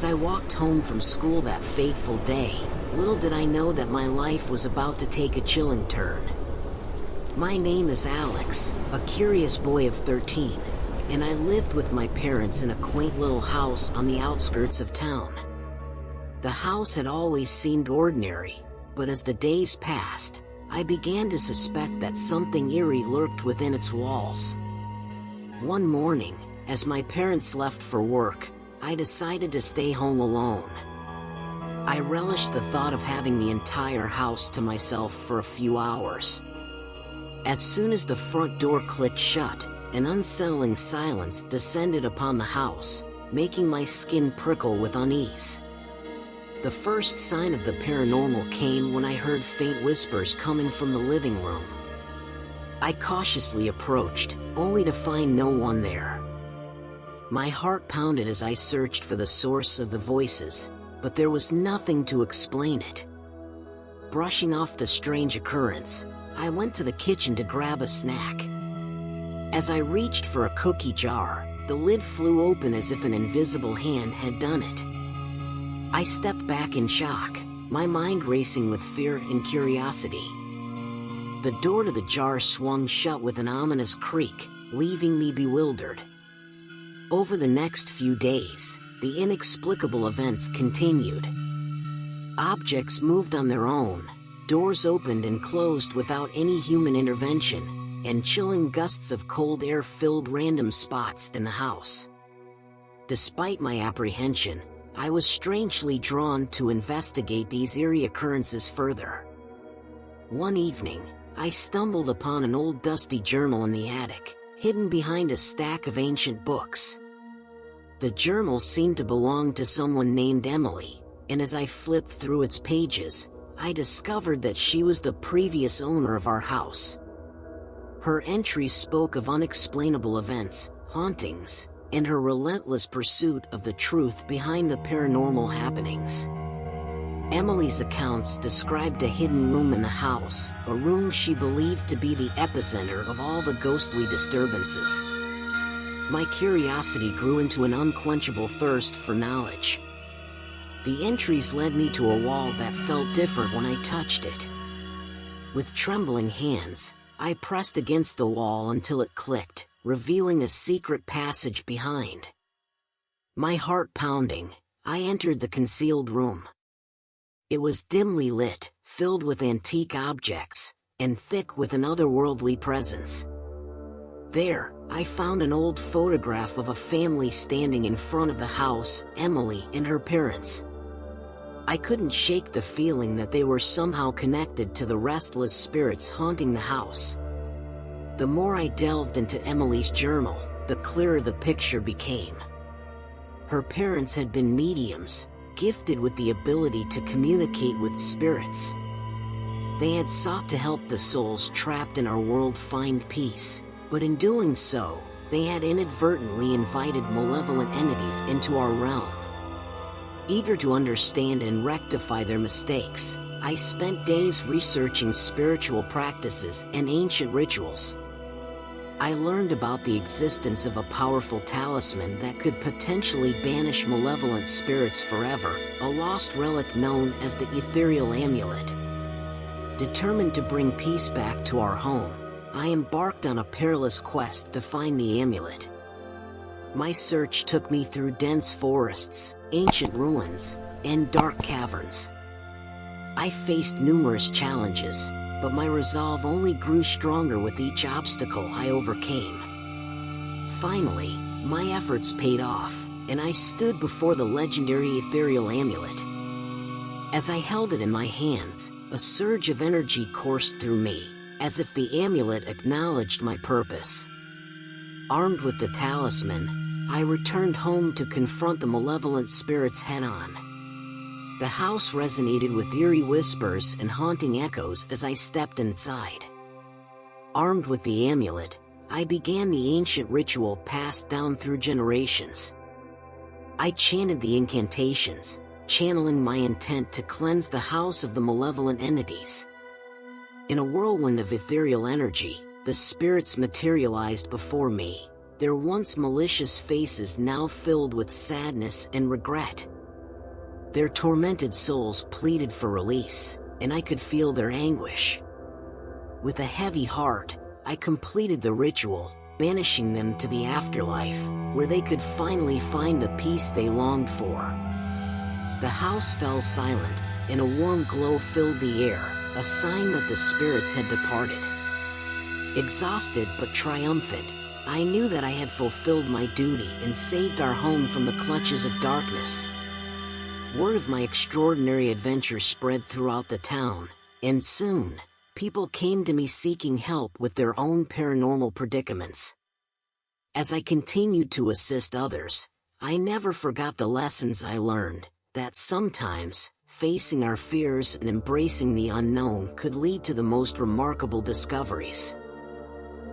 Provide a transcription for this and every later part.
As I walked home from school that fateful day, little did I know that my life was about to take a chilling turn. My name is Alex, a curious boy of 13, and I lived with my parents in a quaint little house on the outskirts of town. The house had always seemed ordinary, but as the days passed, I began to suspect that something eerie lurked within its walls. One morning, as my parents left for work, I decided to stay home alone. I relished the thought of having the entire house to myself for a few hours. As soon as the front door clicked shut, an unsettling silence descended upon the house, making my skin prickle with unease. The first sign of the paranormal came when I heard faint whispers coming from the living room. I cautiously approached, only to find no one there. My heart pounded as I searched for the source of the voices, but there was nothing to explain it. Brushing off the strange occurrence, I went to the kitchen to grab a snack. As I reached for a cookie jar, the lid flew open as if an invisible hand had done it. I stepped back in shock, my mind racing with fear and curiosity. The door to the jar swung shut with an ominous creak, leaving me bewildered. Over the next few days, the inexplicable events continued. Objects moved on their own, doors opened and closed without any human intervention, and chilling gusts of cold air filled random spots in the house. Despite my apprehension, I was strangely drawn to investigate these eerie occurrences further. One evening, I stumbled upon an old dusty journal in the attic, hidden behind a stack of ancient books. The journal seemed to belong to someone named Emily, and as I flipped through its pages, I discovered that she was the previous owner of our house. Her entries spoke of unexplainable events, hauntings, and her relentless pursuit of the truth behind the paranormal happenings. Emily's accounts described a hidden room in the house, a room she believed to be the epicenter of all the ghostly disturbances. My curiosity grew into an unquenchable thirst for knowledge. The entries led me to a wall that felt different when I touched it. With trembling hands, I pressed against the wall until it clicked, revealing a secret passage behind. My heart pounding, I entered the concealed room. It was dimly lit, filled with antique objects, and thick with an otherworldly presence. There, I found an old photograph of a family standing in front of the house, Emily and her parents. I couldn't shake the feeling that they were somehow connected to the restless spirits haunting the house. The more I delved into Emily's journal, the clearer the picture became. Her parents had been mediums, gifted with the ability to communicate with spirits. They had sought to help the souls trapped in our world find peace, but in doing so, they had inadvertently invited malevolent entities into our realm. Eager to understand and rectify their mistakes, I spent days researching spiritual practices and ancient rituals. I learned about the existence of a powerful talisman that could potentially banish malevolent spirits forever, a lost relic known as the Ethereal Amulet. Determined to bring peace back to our home, I embarked on a perilous quest to find the amulet. My search took me through dense forests, ancient ruins, and dark caverns. I faced numerous challenges, but my resolve only grew stronger with each obstacle I overcame. Finally, my efforts paid off, and I stood before the legendary Ethereal Amulet. As I held it in my hands, a surge of energy coursed through me, as if the amulet acknowledged my purpose. Armed with the talisman, I returned home to confront the malevolent spirits head-on. The house resonated with eerie whispers and haunting echoes as I stepped inside. Armed with the amulet, I began the ancient ritual passed down through generations. I chanted the incantations, channeling my intent to cleanse the house of the malevolent entities. In a whirlwind of ethereal energy, the spirits materialized before me, their once malicious faces now filled with sadness and regret. Their tormented souls pleaded for release, and I could feel their anguish. With a heavy heart, I completed the ritual, banishing them to the afterlife, where they could finally find the peace they longed for. The house fell silent, and a warm glow filled the air, a sign that the spirits had departed. Exhausted but triumphant, I knew that I had fulfilled my duty and saved our home from the clutches of darkness. Word of my extraordinary adventure spread throughout the town, and soon, people came to me seeking help with their own paranormal predicaments. As I continued to assist others, I never forgot the lessons I learned, that sometimes, facing our fears and embracing the unknown could lead to the most remarkable discoveries.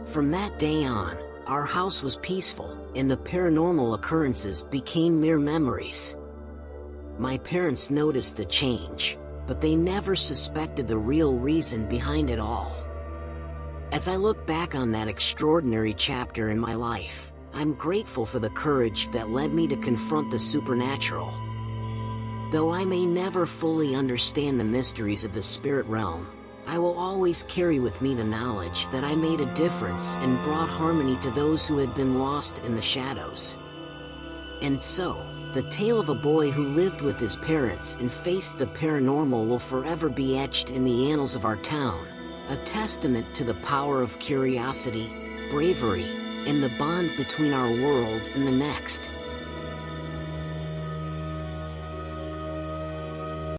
From that day on, our house was peaceful, and the paranormal occurrences became mere memories. My parents noticed the change, but they never suspected the real reason behind it all. As I look back on that extraordinary chapter in my life, I'm grateful for the courage that led me to confront the supernatural. Though I may never fully understand the mysteries of the spirit realm, I will always carry with me the knowledge that I made a difference and brought harmony to those who had been lost in the shadows. And so, the tale of a boy who lived with his parents and faced the paranormal will forever be etched in the annals of our town, a testament to the power of curiosity, bravery, and the bond between our world and the next.